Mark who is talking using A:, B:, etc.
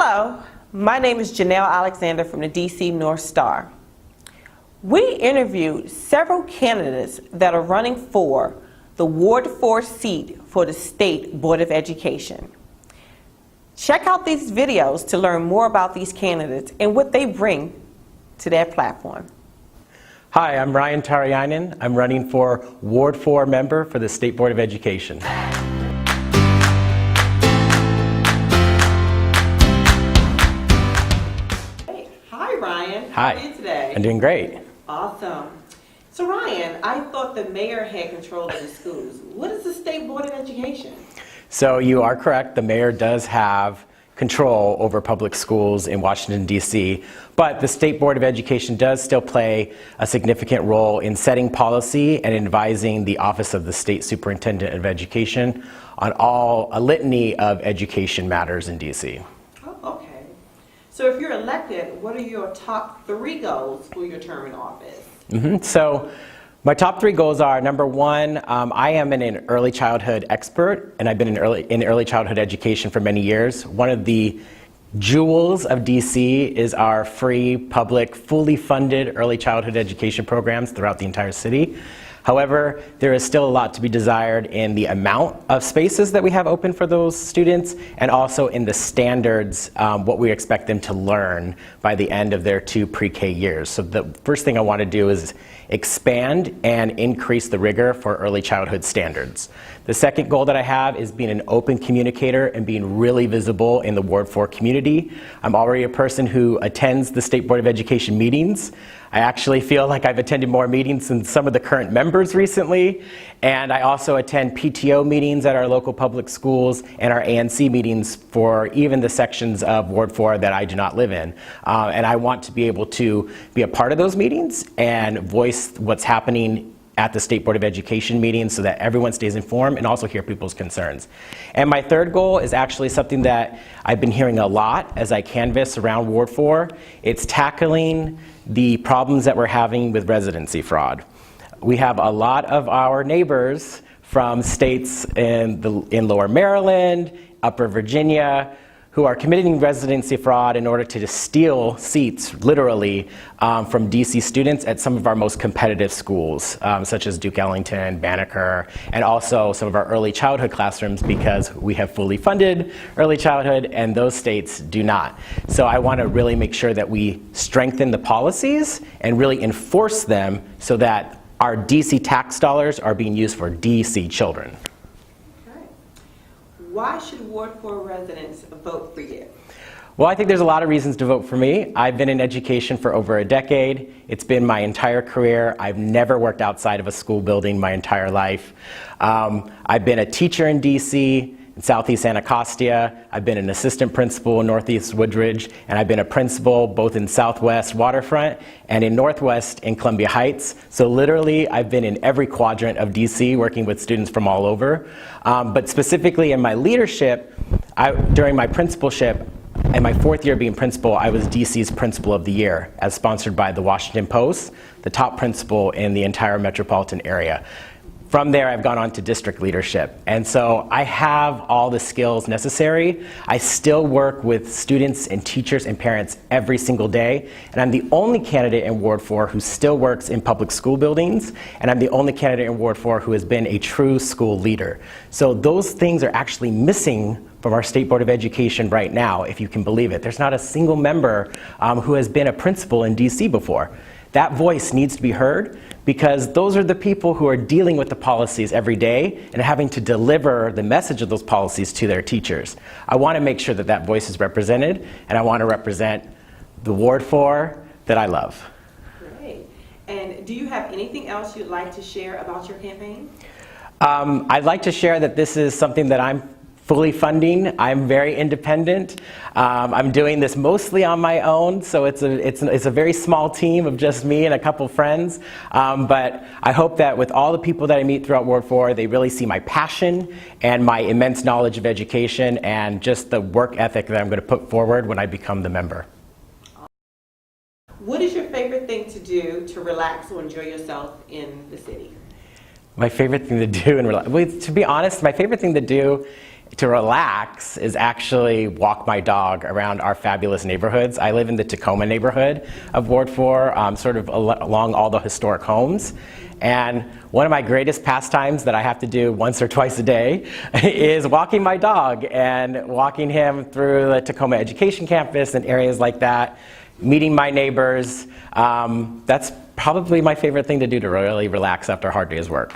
A: Hello, my name is Janelle Alexander from the DC North Star. We interviewed several candidates that are running for the Ward 4 seat for the State Board of Education. Check out these videos to learn more about these candidates and what they bring to their platform.
B: Hi, I'm Ryan Tauriainen. I'm running for Ward 4 member for the State Board of Education.
A: Hi, Ryan.
B: Hi.
A: How are you today?
B: I'm doing great.
A: Awesome. So, Ryan, I thought the mayor had control of the schools. What is the State Board of Education?
B: So you are correct. The mayor does have control over public schools in Washington, D.C., but the State Board of Education does still play a significant role in setting policy and advising the Office of the State Superintendent of Education on a litany of education matters in D.C.
A: Oh, okay. So if you're elected, what are your top 3 goals for your term in office?
B: So my top 3 goals are, number 1, I am an early childhood expert, and I've been in early childhood education for many years. One of the jewels of DC is our free, public, fully funded early childhood education programs throughout the entire city. However, there is still a lot to be desired in the amount of spaces that we have open for those students, and also in the standards, what we expect them to learn by the end of their 2 pre-K years. So the first thing I want to do is expand and increase the rigor for early childhood standards. The second goal that I have is being an open communicator and being really visible in the Ward 4 community. I'm already a person who attends the State Board of Education meetings. I actually feel like I've attended more meetings than some of the current members recently, and I also attend PTO meetings at our local public schools and our ANC meetings for even the sections of Ward 4 that I do not live in. And I want to be able to be a part of those meetings and voice what's happening at the State Board of Education meetings so that everyone stays informed and also hear people's concerns. And my third goal is actually something that I've been hearing a lot as I canvass around Ward 4. It's tackling the problems that we're having with residency fraud. We have a lot of our neighbors from states in Lower Maryland, Upper Virginia, who are committing residency fraud in order to just steal seats, literally, from DC students at some of our most competitive schools, such as Duke Ellington, Banneker, and also some of our early childhood classrooms, because we have fully funded early childhood and those states do not. So I want to really make sure that we strengthen the policies and really enforce them so that our DC tax dollars are being used for DC children.
A: Why should Ward 4 residents vote for you?
B: Well, I think there's a lot of reasons to vote for me. I've been in education for over a decade. It's been my entire career. I've never worked outside of a school building my entire life. I've been a teacher in DC, in Southeast Anacostia. I've been an assistant principal in Northeast Woodridge, and I've been a principal both in Southwest Waterfront and in Northwest in Columbia Heights. So literally, I've been in every quadrant of DC working with students from all over. But specifically in my leadership, during my principalship, in my 4th year being principal, I was DC's Principal of the Year, as sponsored by the Washington Post, the top principal in the entire metropolitan area. From there, I've gone on to district leadership. And so I have all the skills necessary. I still work with students and teachers and parents every single day. And I'm the only candidate in Ward 4 who still works in public school buildings. And I'm the only candidate in Ward 4 who has been a true school leader. So those things are actually missing from our State Board of Education right now, if you can believe it. There's not a single member who has been a principal in DC before. That voice needs to be heard, because those are the people who are dealing with the policies every day and having to deliver the message of those policies to their teachers. I want to make sure that that voice is represented, and I want to represent the Ward 4 that I love.
A: Great. And do you have anything else you'd like to share about your campaign?
B: I'd like to share that this is something that I'm fully funding. I'm very independent. I'm doing this mostly on my own, so it's a very small team of just me and a couple friends. But I hope that with all the people that I meet throughout Ward 4, they really see my passion and my immense knowledge of education and just the work ethic that I'm going to put forward when I become the member.
A: What is your favorite thing to do to relax or enjoy yourself in the city?
B: My favorite thing to do, to be honest, my favorite thing to do to relax is actually walk my dog around our fabulous neighborhoods. I live in the Tacoma neighborhood of Ward 4, sort of along all the historic homes. And one of my greatest pastimes that I have to do once or twice a day is walking my dog and walking him through the Tacoma Education Campus and areas like that, meeting my neighbors. That's probably my favorite thing to do to really relax after a hard day's work.